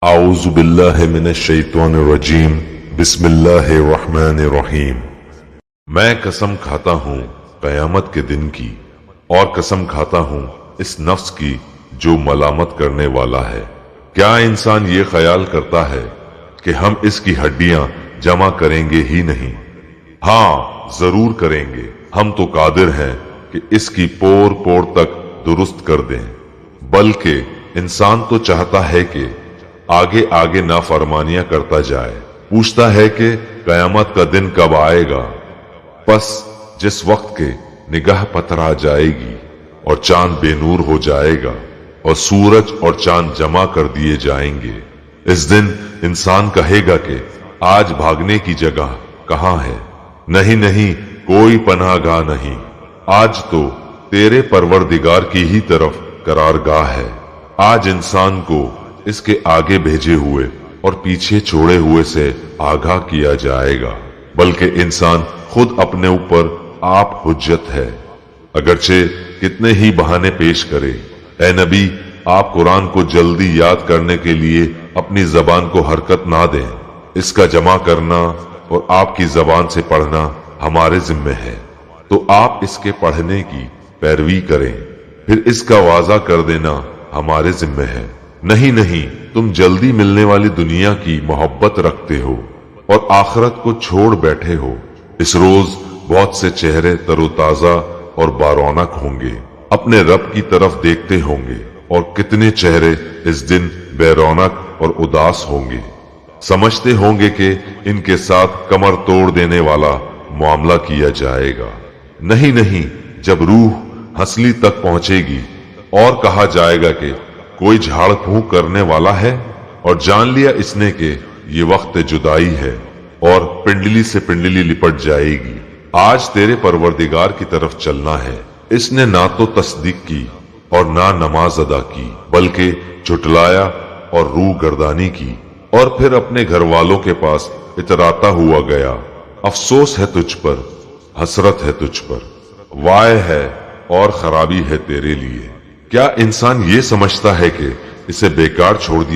اعوذ باللہ من الشیطان الرجیم بسم اللہ الرحمن الرحیم۔ میں قسم کھاتا ہوں قیامت کے دن کی، اور قسم کھاتا ہوں اس نفس کی جو ملامت کرنے والا ہے۔ کیا انسان یہ خیال کرتا ہے کہ ہم اس کی ہڈیاں جمع کریں گے ہی نہیں؟ ہاں ضرور کریں گے، ہم تو قادر ہیں کہ اس کی پور پور تک درست کر دیں۔ بلکہ انسان تو چاہتا ہے کہ آگے آگے نافرمانیاں کرتا جائے، پوچھتا ہے کہ قیامت کا دن کب آئے گا۔ پس جس وقت کے نگاہ پتھرا جائے گی اور چاند بے نور ہو جائے گا اور سورج اور چاند جمع کر دیے جائیں گے، اس دن انسان کہے گا کہ آج بھاگنے کی جگہ کہاں ہے؟ نہیں نہیں، کوئی پناہ گاہ نہیں، آج تو تیرے پروردگار کی ہی طرف قرارگاہ ہے۔ آج انسان کو اس کے آگے بھیجے ہوئے اور پیچھے چھوڑے ہوئے سے آگاہ کیا جائے گا، بلکہ انسان خود اپنے اوپر آپ حجت ہے، اگرچہ کتنے ہی بہانے پیش کرے۔ اے نبی، آپ قرآن کو جلدی یاد کرنے کے لیے اپنی زبان کو حرکت نہ دیں، اس کا جمع کرنا اور آپ کی زبان سے پڑھنا ہمارے ذمہ ہے، تو آپ اس کے پڑھنے کی پیروی کریں، پھر اس کا واضح کر دینا ہمارے ذمہ ہے۔ نہیں نہیں، تم جلدی ملنے والی دنیا کی محبت رکھتے ہو اور آخرت کو چھوڑ بیٹھے ہو۔ اس روز بہت سے چہرے تر و تازہ اور بارونق ہوں گے، اپنے رب کی طرف دیکھتے ہوں گے، اور کتنے چہرے اس دن بے رونق اور اداس ہوں گے، سمجھتے ہوں گے کہ ان کے ساتھ کمر توڑ دینے والا معاملہ کیا جائے گا۔ نہیں نہیں، جب روح ہنسلی تک پہنچے گی اور کہا جائے گا کہ کوئی جھاڑ پھونک کرنے والا ہے، اور جان لیا اس نے کہ یہ وقت جدائی ہے، اور پنڈلی سے پنڈلی لپٹ جائے گی۔ آج تیرے پروردگار کی طرف چلنا ہے۔ اس نے نہ تو تصدیق کی اور نہ نماز ادا کی، بلکہ جھٹلایا اور روح گردانی کی، اور پھر اپنے گھر والوں کے پاس اتراتا ہوا گیا۔ افسوس ہے تجھ پر، حسرت ہے تجھ پر، وائے ہے اور خرابی ہے تیرے لیے۔ کیا انسان یہ سمجھتا ہے کہ اسے بیکار چھوڑ دیا